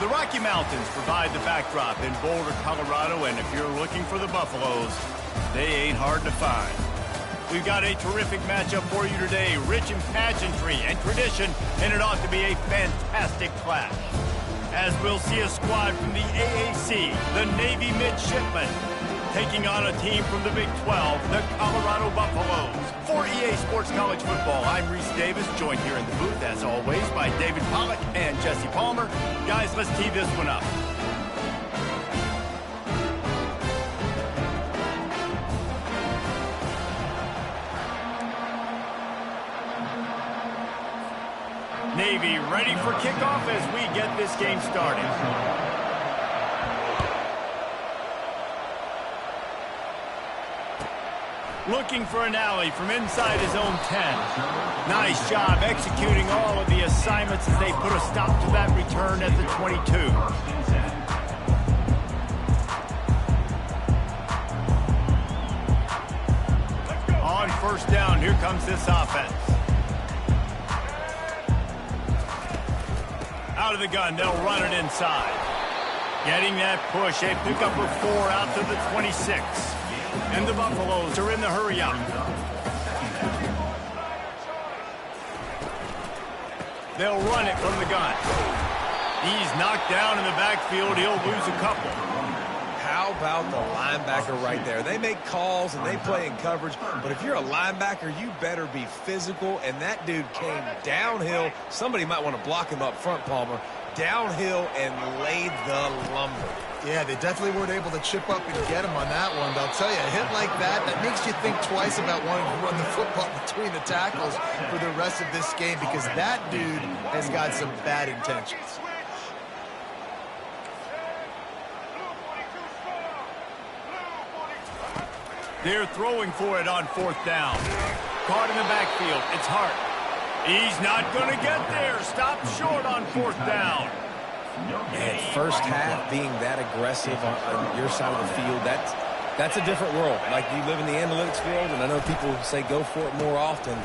The Rocky Mountains provide the backdrop in Boulder, Colorado, and if you're looking for the Buffaloes, they ain't hard to find. We've got a terrific matchup for you today, rich in pageantry and tradition, and it ought to be a fantastic clash. As we'll see a squad from the AAC, the Navy Midshipmen, taking on a team from the Big 12, the Colorado Buffaloes. For EA Sports College Football, I'm Reese Davis, joined here in the booth, as always, by David Pollack and Jesse Palmer. Guys, let's tee this one up. Navy ready for kickoff as we get this game started. Looking for an alley from inside his own 10. Nice job executing all of the assignments as they put a stop to that return at the 22. On first down, here comes this offense. Out of the gun, they'll run it inside. Getting that push, a pickup of 4 out to the 26. And the Buffaloes are in the hurry-up. They'll run it from the gun. He's knocked down in the backfield. He'll lose a couple. How about the linebacker right there? They make calls and they play in coverage, but if you're a linebacker, you better be physical, and that dude came downhill. Somebody might want to block him up front, Palmer. Downhill and laid the lumber. Yeah, they definitely weren't able to chip up and get him on that one. But I'll tell you, a hit like that makes you think twice about wanting to run the football between the tackles for the rest of this game, because that dude has got some bad intentions. They're throwing for it on fourth down. Caught in the backfield. It's Hart. He's not going to get there. Stop short on fourth down. And first half being that aggressive on your side of the field, that's a different world. Like, you live in the analytics world, and I know people say go for it more often.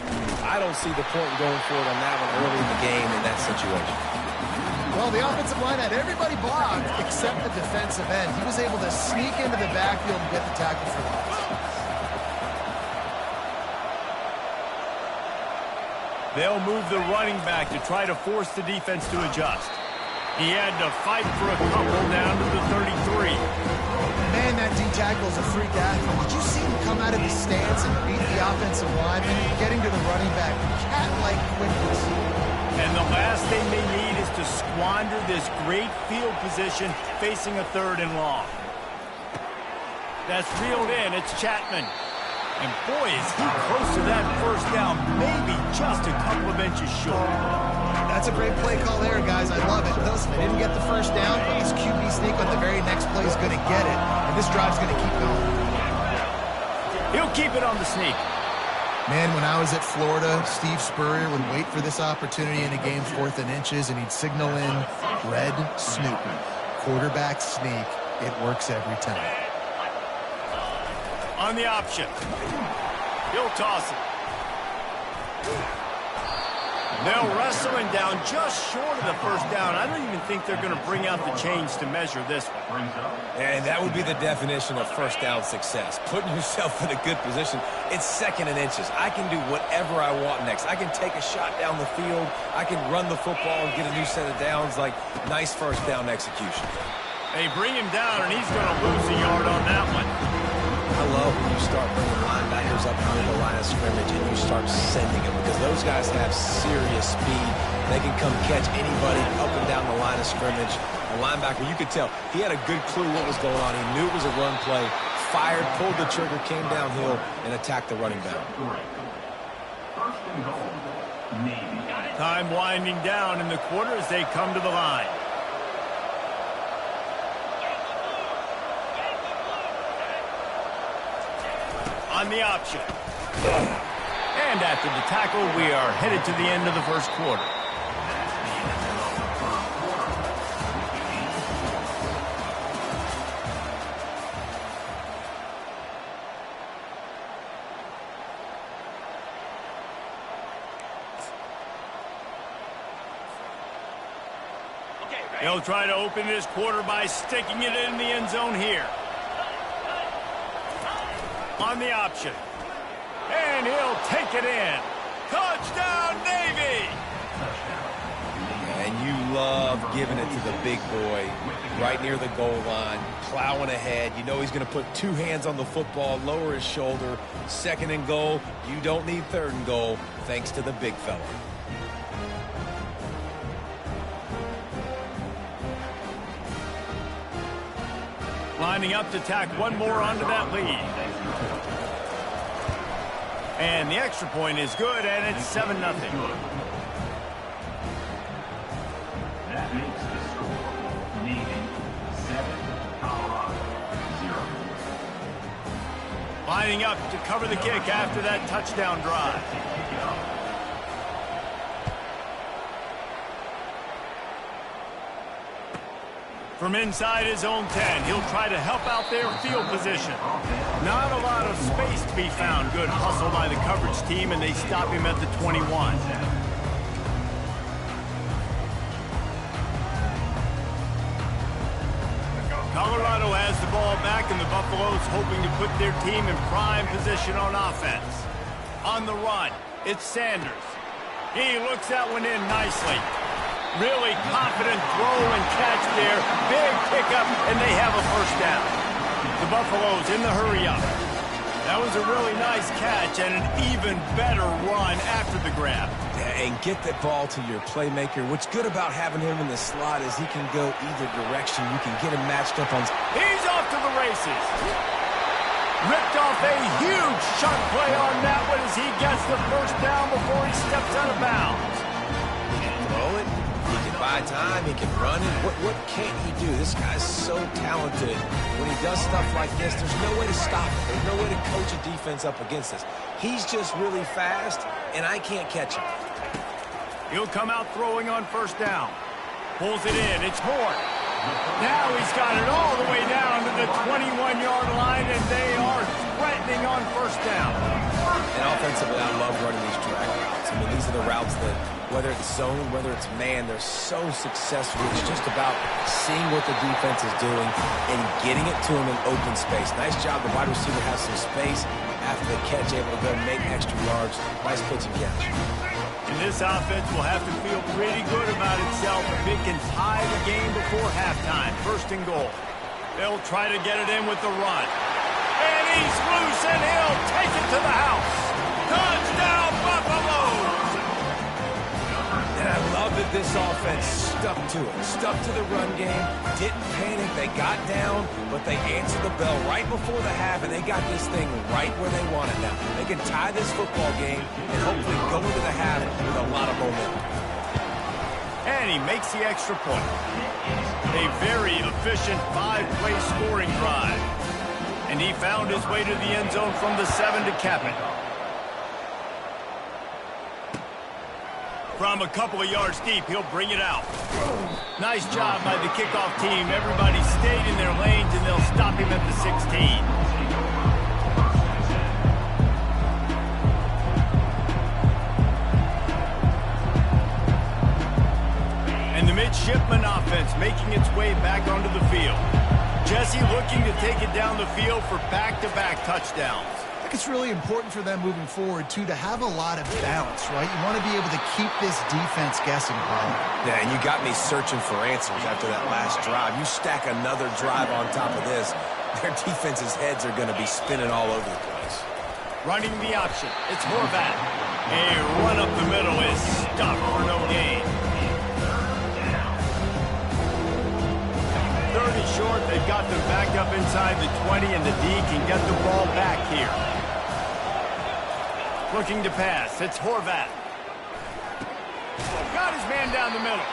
I don't see the point in going for it on that one early in the game in that situation. Well, the offensive line had everybody blocked except the defensive end. He was able to sneak into the backfield and get the tackle for loss. They'll move the running back to try to force the defense to adjust. He had to fight for a couple down to the 33. Man, that D-tackle is a freak athlete. Did you see him come out of the stance and beat the offensive lineman, getting to the running back? Cat-like quickness. And the last thing they need is to squander this great field position facing a 3rd and long. That's reeled in. It's Chapman. And boy, is he close to that first down, maybe just a couple of inches short. That's a great play call there, guys. I love it. Listen, they didn't get the first down, but this QB sneak on the very next play is going to get it, and this drive's going to keep going. He'll keep it on the sneak. Man, when I was at Florida, Steve Spurrier would wait for this opportunity in a game 4th and inches, and he'd signal in red snoop, quarterback sneak. It works every time. On the option. He'll toss it. They'll wrestle him down just short of the first down. I don't even think they're going to bring out the chains to measure this one. And that would be the definition of first down success. Putting yourself in a good position. It's 2nd and inches. I can do whatever I want next. I can take a shot down the field. I can run the football and get a new set of downs. Like, nice first down execution. They bring him down, and he's going to lose a yard on that one. I love when you start bringing linebackers up near the line of scrimmage and you start sending them, because those guys have serious speed. They can come catch anybody up and down the line of scrimmage. A linebacker, you could tell, he had a good clue what was going on. He knew it was a run play, fired, pulled the trigger, came downhill, and attacked the running back. Time winding down in the quarter as they come to the line. On the option. And after the tackle, we are headed to the end of the first quarter. He'll try to open his quarter by sticking it in the end zone here. On the option. And he'll take it in. Touchdown, Navy! And you love giving it to the big boy right near the goal line, plowing ahead. You know he's going to put two hands on the football, lower his shoulder. Second and goal. You don't need third and goal, thanks to the big fella. Lining up to tack one more onto that lead. And the extra point is good, and it's 7-0. That makes the score Navy 7, Colorado 0. Lining up to cover the kick after that touchdown drive. From inside his own 10, he'll try to help out their field position. Not a lot of space to be found. Good hustle by the coverage team, and they stop him at the 21. Colorado has the ball back, and the Buffaloes hoping to put their team in prime position on offense. On the run, it's Sanders. He looks that one in nicely. Really confident throw and catch there. Big pickup, and they have a first down. The Buffaloes in the hurry-up. That was a really nice catch and an even better run after the grab. Yeah, and get that ball to your playmaker. What's good about having him in the slot is he can go either direction. You can get him matched up on... He's off to the races. Ripped off a huge shot play on that one as he gets the first down before he steps out of bounds. He can throw it. He can buy time. He can run it. What can't he do? This guy's so talented. When he does stuff like this, there's no way to stop it. There's no way to coach a defense up against this. He's just really fast, and I can't catch him. He'll come out throwing on first down. Pulls it in. It's Horn. Now he's got it all the way down to the 21-yard line, and they are threatening on first down. And offensively, I love running these drag routes. I mean, these are the routes that, whether it's zone, whether it's man, they're so successful. It's just about seeing what the defense is doing and getting it to them in open space. Nice job. The wide receiver has some space after the catch, able to go and make extra yards. Nice pitch and catch. And this offense will have to feel pretty good about itself if it can tie the game before halftime. First and goal. They'll try to get it in with the run. And he's loose, and he'll take it to the house. Touchdown, Buffaloes! And I love that this offense stuck to it. Stuck to the run game. Didn't panic. They got down, but they answered the bell right before the half, and they got this thing right where they want it now. They can tie this football game and hopefully go into the half with a lot of momentum. And he makes the extra point. A very efficient 5-play scoring drive. And he found his way to the end zone from the 7 to cap it. From a couple of yards deep, he'll bring it out. Nice job by the kickoff team. Everybody stayed in their lanes, and they'll stop him at the 16. And the midshipman offense making its way back onto the field. Jesse looking to take it down the field for back-to-back touchdowns. I think it's really important for them moving forward, too, to have a lot of balance, right? You want to be able to keep this defense guessing, Paul. Yeah, and you got me searching for answers after that last drive. You stack another drive on top of this, their defense's heads are going to be spinning all over the place. Running the option. It's Horvath. A run up the middle is stopped for no gain. 30 short. They've got them back up inside the 20, and the D can get the ball back here. Looking to pass. It's Horvath. Got his man down the middle.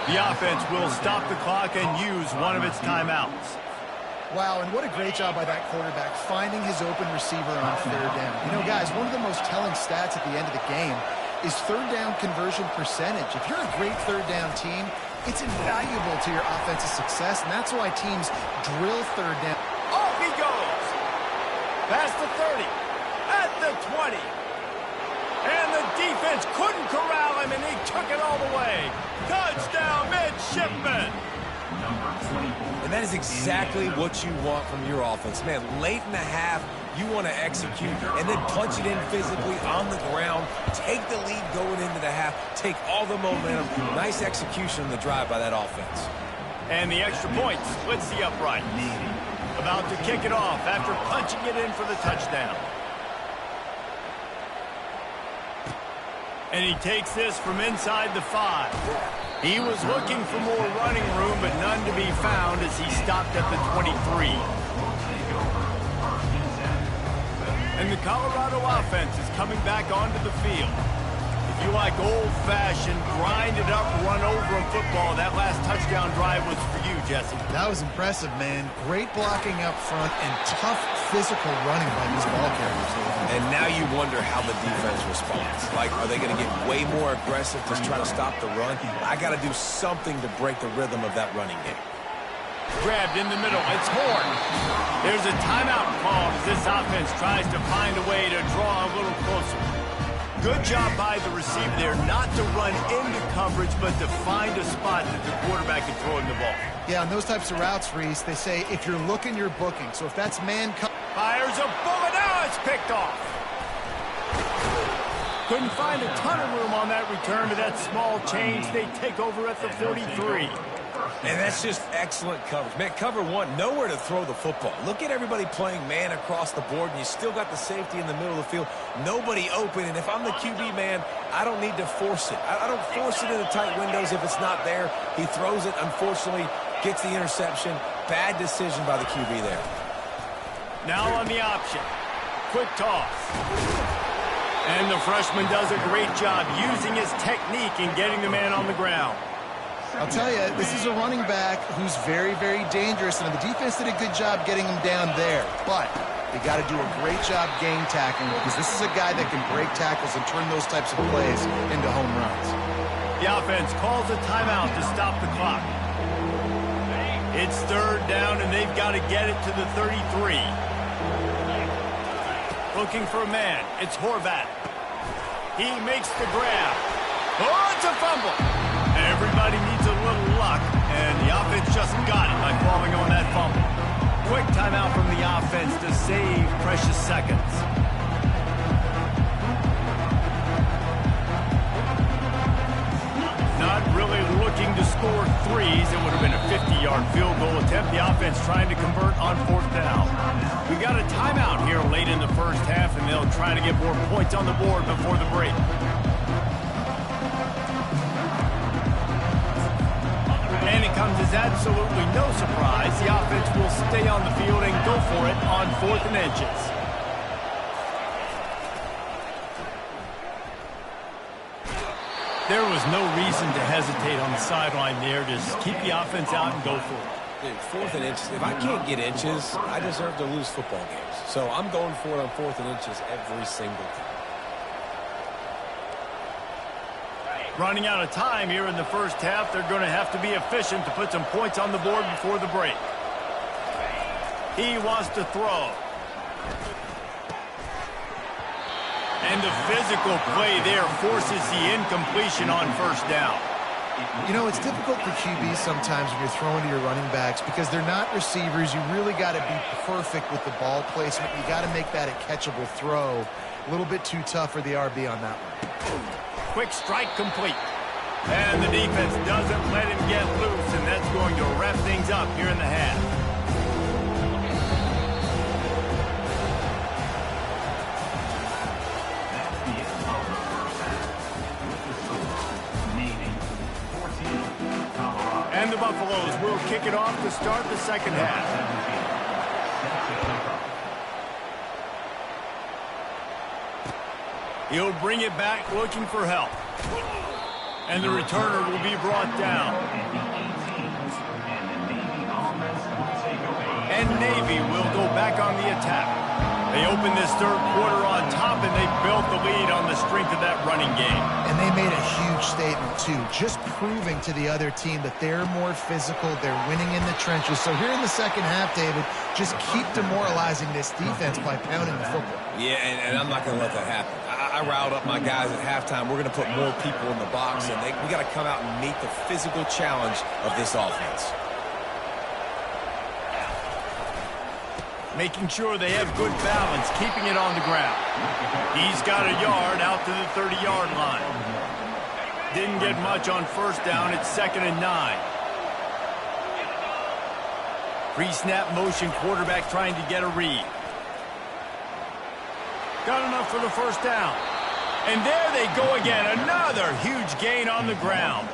The offense will stop the clock and use one of its timeouts. Wow, and what a great job by that quarterback, finding his open receiver on third down. You know, guys, one of the most telling stats at the end of the game is third down conversion percentage. If you're a great third down team, it's invaluable to your offensive success, and that's why teams drill third down. Off he goes. Past the 30. At the 20. And the defense couldn't corral time, and he took it all the way. Touchdown, midshipman. And that is exactly what you want from your offense. Man, late in the half, you want to execute and then punch it in physically on the ground, take the lead going into the half, take all the momentum. Nice execution on the drive by that offense. And the extra point splits the upright. About to kick it off after punching it in for the touchdown. And he takes this from inside the 5. He was looking for more running room, but none to be found as he stopped at the 23. And the Colorado offense is coming back onto the field. If you like old-fashioned, grind-it-up, run-over football, that last touchdown drive was for you, Jesse. That was impressive, man. Great blocking up front and tough physical running by these ball carriers. And now you wonder how the defense responds. Like, are they going to get way more aggressive to try to stop the run? I got to do something to break the rhythm of that running game. Grabbed in the middle. It's Horn. There's a timeout called as this offense tries to find a way to draw a little closer. Good job by the receiver there not to run into coverage, but to find a spot that the quarterback can throw him the ball. Yeah, on those types of routes, Reese, they say if you're looking, you're booking. So if that's man... Fires a bullet. Now it's picked off. Couldn't find a ton of room on that return to that small change. They take over at the 43. And that's just excellent coverage. Man, cover one, nowhere to throw the football. Look at everybody playing man across the board, and you still got the safety in the middle of the field. Nobody open, and if I'm the QB man, I don't need to force it. I don't force it into tight windows if it's not there. He throws it, unfortunately, gets the interception. Bad decision by the QB there. Now on the option. Quick toss. And the freshman does a great job using his technique and getting the man on the ground. I'll tell you, this is a running back who's very, very dangerous, and the defense did a good job getting him down there. But they got to do a great job game tackling because this is a guy that can break tackles and turn those types of plays into home runs. The offense calls a timeout to stop the clock. It's third down, and they've got to get it to the 33. Looking for a man. It's Horvat. He makes the grab. Oh, it's a fumble. Everybody needs a little luck, and the offense just got it by falling on that fumble. Quick timeout from the offense to save precious seconds. Not really looking to score threes. It would have been a 50-yard field goal attempt. The offense trying to convert on fourth down. We got a timeout here late in the first half, and they'll try to get more points on the board before the break. And it comes as absolutely no surprise. The offense will stay on the field and go for it on 4th and inches. There was no reason to hesitate on the sideline there. Just keep the offense out and go for it. Dude, 4th and inches. If I can't get inches, I deserve to lose football games. So I'm going for it on 4th and inches every single time. Running out of time here in the first half. They're going to have to be efficient to put some points on the board before the break. He wants to throw. And the physical play there forces the incompletion on first down. You know, it's difficult for QBs sometimes when you're throwing to your running backs because they're not receivers. You really got to be perfect with the ball placement. You got to make that a catchable throw. A little bit too tough for the RB on that one. Quick strike complete. And the defense doesn't let him get loose, and that's going to wrap things up here in the half. And the Buffaloes will kick it off to start the second half. He'll bring it back looking for help. And the returner will be brought down. And Navy will go back on the attack. They open this third quarter on top, and they built the lead on the strength of that running game. And they made a huge statement, too, just proving to the other team that they're more physical, they're winning in the trenches. So here in the second half, David, just keep demoralizing this defense by pounding the football. Yeah, and I'm not going to let that happen. I riled up my guys at halftime. We're going to put more people in the box, and we got to come out and meet the physical challenge of this offense. Making sure they have good balance, keeping it on the ground. He's got a yard out to the 30-yard line. Didn't get much on first down. It's 2nd and 9. Pre-snap motion, quarterback trying to get a read. Got enough for the first down. And there they go again. Another huge gain on the ground.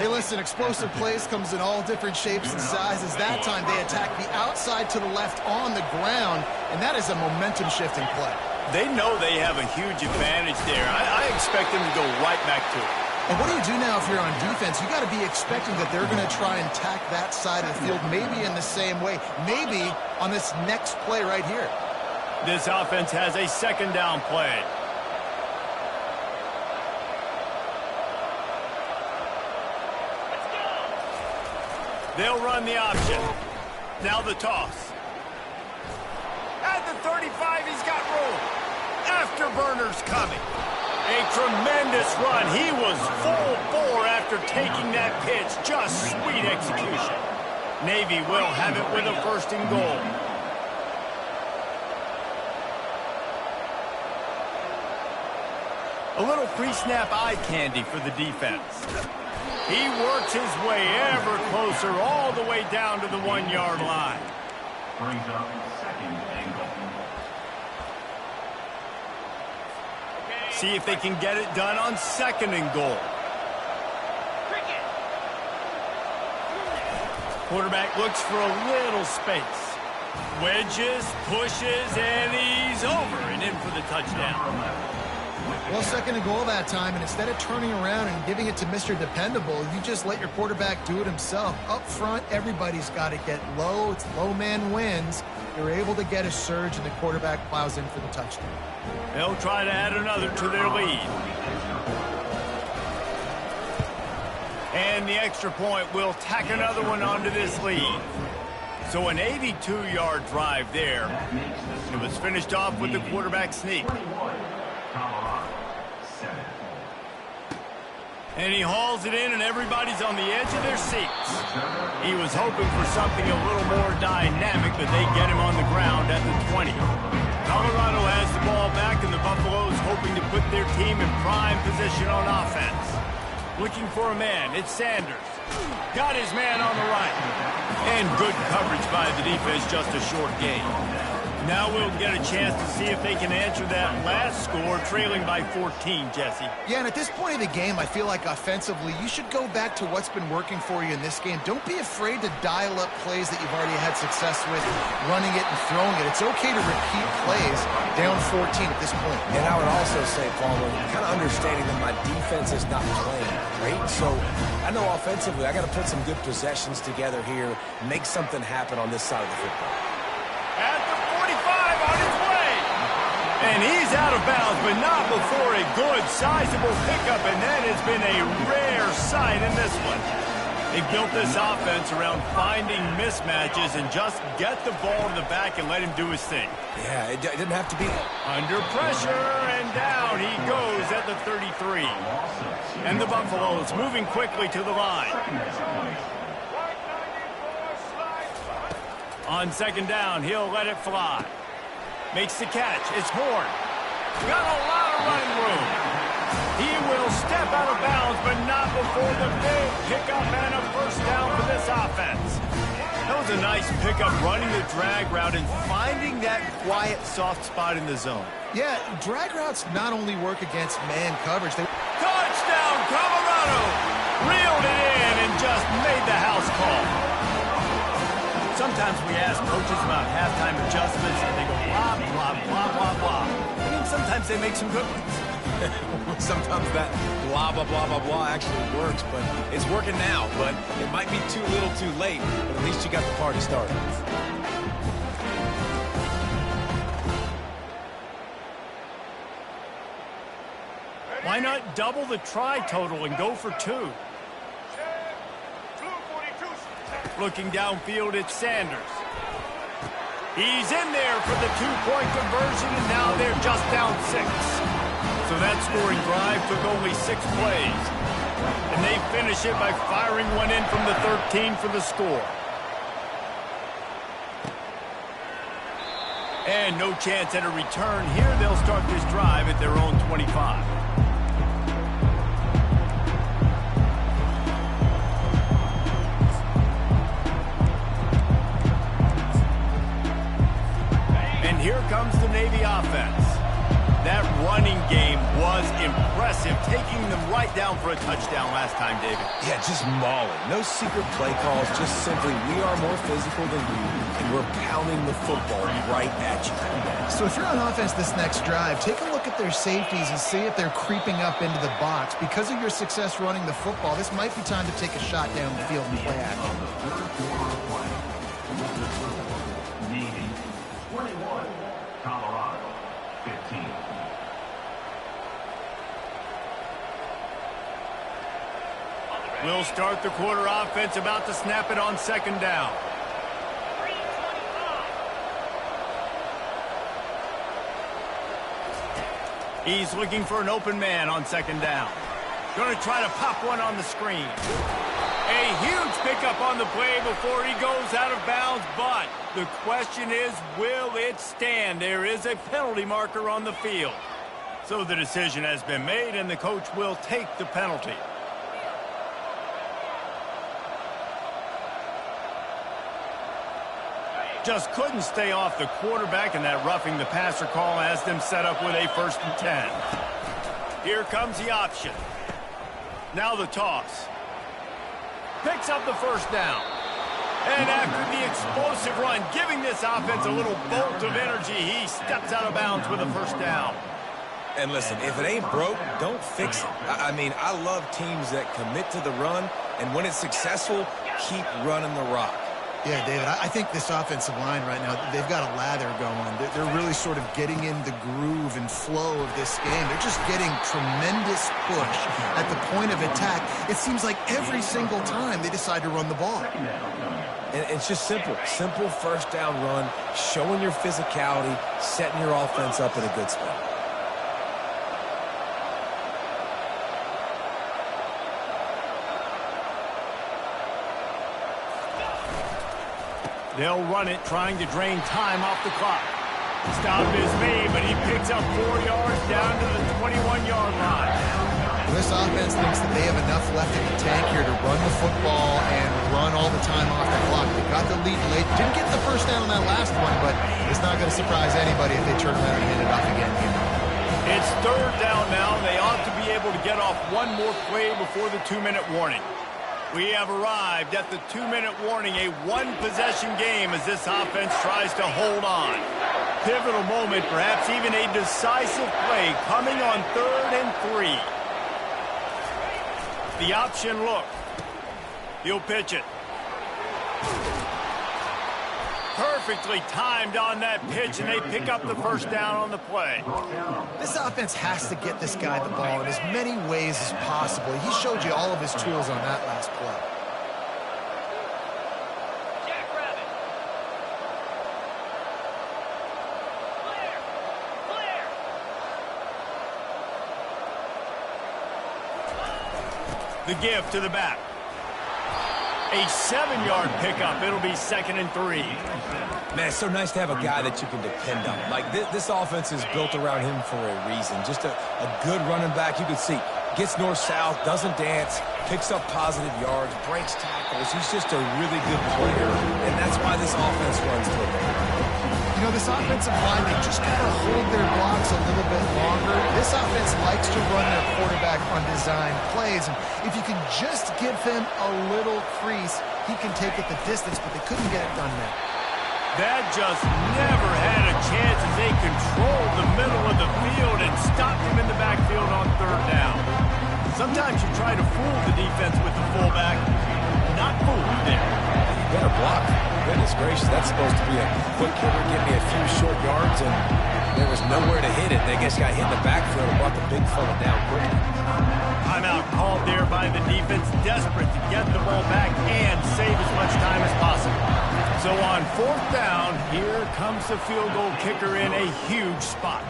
Hey, listen, explosive plays comes in all different shapes and sizes. That time they attack the outside to the left on the ground, and that is a momentum-shifting play. They know they have a huge advantage there. I expect them to go right back to it. And what do you do now if you're on defense? You got to be expecting that they're going to try and attack that side of the field, maybe in the same way, maybe on this next play right here. This offense has a 2nd down play. They'll run the option. Now the toss. At the 35, he's got room. Afterburners coming. A tremendous run. He was full bore after taking that pitch. Just sweet execution. Navy will have it with a 1st and goal. A little pre-snap eye candy for the defense. He works his way ever closer all the way down to the 1-yard line. Brings up 2nd and goal. See if they can get it done on 2nd and goal. Quarterback looks for a little space. Wedges, pushes, and he's over and in for the touchdown. Well, 2nd and goal that time, and instead of turning around and giving it to Mr. Dependable, you just let your quarterback do it himself. Up front, everybody's got to get low. It's low man wins. You're able to get a surge, and the quarterback plows in for the touchdown. They'll try to add another to their lead. And the extra point will tack another one onto this lead. So an 82-yard drive there. It was finished off with the quarterback sneak. And he hauls it in, and everybody's on the edge of their seats. He was hoping for something a little more dynamic, but they get him on the ground at the 20. Colorado has the ball back, and the Buffaloes hoping to put their team in prime position on offense. Looking for a man. It's Sanders. Got his man on the right. And good coverage by the defense, just a short gain. Now we'll get a chance to see if they can answer that last score, trailing by 14, Jesse. Yeah, and at this point of the game, I feel like offensively, you should go back to what's been working for you in this game. Don't be afraid to dial up plays that you've already had success with, running it and throwing it. It's okay to repeat plays down 14 at this point. And I would also say, Palmer, kind of understanding that my defense is not playing great. So I know offensively, I got to put some good possessions together here, make something happen on this side of the football. At the 45 on his way. And he's out of bounds, but not before a good, sizable pickup, and that has been a rare sight in this one. They built this offense around finding mismatches and just get the ball in the back and let him do his thing. Yeah, it didn't have to be. Under pressure, and down he goes at the 33. And the Buffaloes moving quickly to the line. On 2nd down, he'll let it fly. Makes the catch. It's Horn. Got a lot of running room. He will step out of bounds, but not before the big pickup and a 1st down for this offense. That was a nice pickup, running the drag route and finding that quiet, soft spot in the zone. Yeah, drag routes not only work against man coverage. Touchdown, Colorado! Reeled it in and just made the house call. Sometimes we ask coaches about halftime adjustments, and they go blah, blah, blah, blah, blah. I mean, sometimes they make some good ones. Sometimes that blah, blah, blah, blah, blah actually works, but it's working now. But it might be too little too late, but at least you got the party started. Why not double the try total and go for 2? Looking downfield, it's Sanders. He's in there for the 2-point conversion, and now they're just down 6. That scoring drive took only 6 plays. And they finish it by firing one in from the 13 for the score. And no chance at a return here. They'll start this drive at their own 25. And here comes the Navy offense. That running game was impressive, taking them right down for a touchdown last time, David. Yeah, just mauling. No secret play calls, just simply we are more physical than you, and we're pounding the football right at you. So if you're on offense this next drive, take a look at their safeties and see if they're creeping up into the box. Because of your success running the football, this might be time to take a shot down the field and play action. Navy 21, Colorado 15. We'll start the quarter offense, about to snap it on second down. He's looking for an open man on second down. Going to try to pop one on the screen. A huge pickup on the play before he goes out of bounds, but the question is, will it stand? There is a penalty marker on the field. So the decision has been made, and the coach will take the penalty. Just couldn't stay off the quarterback, and that roughing the passer call has them set up with a 1st and 10. Here comes the option. Now the toss. Picks up the 1st down. And after the explosive run, giving this offense a little bolt of energy, he steps out of bounds with a 1st down. And listen, if it ain't broke, don't fix it. I mean, I love teams that commit to the run, and when it's successful, keep running the rock. Yeah, David, I think this offensive line right now, they've got a lather going. They're really sort of getting in the groove and flow of this game. They're just getting tremendous push at the point of attack. It seems like every single time they decide to run the ball. And it's just simple. Simple 1st down run, showing your physicality, setting your offense up in a good spot. They'll run it, trying to drain time off the clock. Stop is made, but he picks up 4 yards down to the 21-yard line. This offense thinks that they have enough left in the tank here to run the football and run all the time off the clock. They got the lead late. Didn't get the 1st down on that last one, but it's not going to surprise anybody if they turn around and hand it off again here. It's 3rd down now. They ought to be able to get off one more play before the 2-minute warning. We have arrived at the 2-minute warning, a one-possession game as this offense tries to hold on. Pivotal moment, perhaps even a decisive play coming on 3rd and 3. The option look. He'll pitch it. Perfectly timed on that pitch, and they pick up the 1st down on the play. This offense has to get this guy the ball in as many ways as possible. He showed you all of his tools on that last play. The give to the back. A 7-yard pickup. It'll be 2nd and 3. Man, it's so nice to have a guy that you can depend on. Like, this offense is built around him for a reason. Just a good running back. You can see, gets north-south, doesn't dance, picks up positive yards, breaks tackles. He's just a really good player, and that's why this offense runs to him. You know, this offensive line, they just got to hold their blocks a little bit longer. This offense likes to run their quarterback on design plays, and if you can just give him a little crease, he can take it the distance, but they couldn't get it done now. That just never had a chance as they controlled the middle of the field and stopped him in the backfield on 3rd down. Sometimes you try to fool the defense with the fullback. Not fooled there. You better block. Goodness gracious, that's supposed to be a quick hitter, give me a few short yards, and there was nowhere to hit it. They just got hit in the backfield and brought the big fella down quickly. Timeout called there by the defense, desperate to get the ball back and save as much time as possible. So on 4th down, here comes the field goal kicker in a huge spot.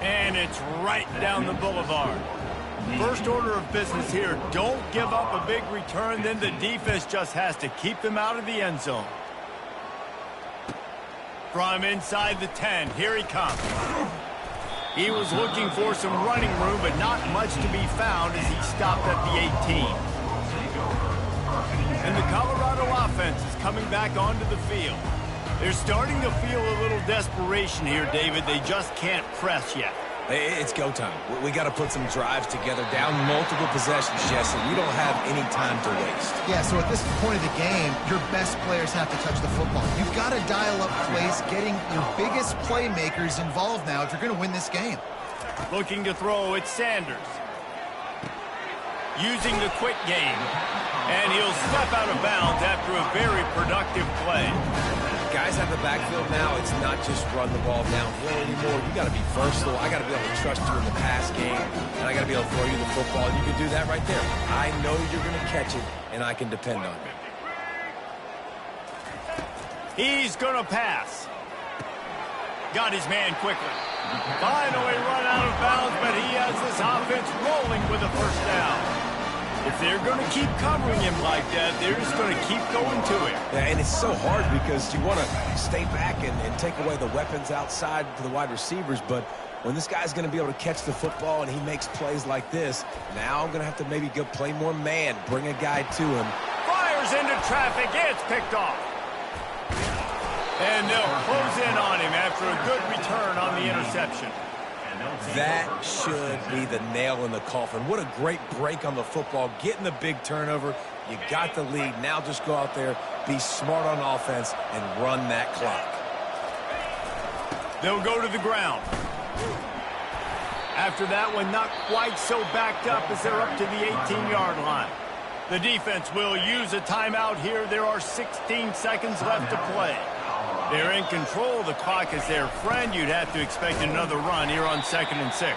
And it's right down the boulevard. First order of business here, don't give up a big return, then the defense just has to keep them out of the end zone. From inside the 10, here he comes. He was looking for some running room, but not much to be found as he stopped at the 18. And the Colorado offense is coming back onto the field. They're starting to feel a little desperation here, David. They just can't press yet. It's go time. We got to put some drives together, down multiple possessions, Jesse. We don't have any time to waste. Yeah, so at this point of the game, your best players have to touch the football. You've got to dial up plays, getting your biggest playmakers involved now if you're going to win this game. Looking to throw, it's Sanders. Using the quick game. And he'll step out of bounds after a very productive play. Guys have the backfield now. It's not just run the ball downhill anymore. You got to be versatile. I got to be able to trust you in the pass game, and I got to be able to throw you the football. And you can do that right there. I know you're going to catch it, and I can depend on you. He's going to pass. Got his man quickly. Finally run out of bounds, but he has this offense rolling with a first down. If they're going to keep covering him like that, they're just going to keep going to him. Yeah, and it's so hard because you want to stay back and take away the weapons outside to the wide receivers, but when this guy's going to be able to catch the football and he makes plays like this, now I'm going to have to maybe go play more man, bring a guy to him. Fires into traffic. It's picked off. And they'll close in on him after a good return on the interception. That should be the nail in the coffin. What a great break on the football. Getting the big turnover. You got the lead. Now just go out there, be smart on offense, and run that clock. They'll go to the ground. After that one, not quite so backed up as they're up to the 18-yard line. The defense will use a timeout here. There are 16 seconds left to play. They're in control. The clock is their friend. You'd have to expect another run here on 2nd and 6.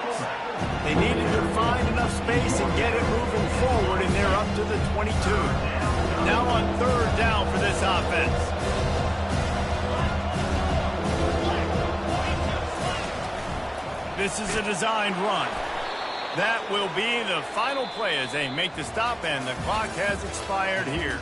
They needed to find enough space and get it moving forward, and they're up to the 22. Now on 3rd down for this offense. This is a designed run. That will be the final play as they make the stop, and the clock has expired here.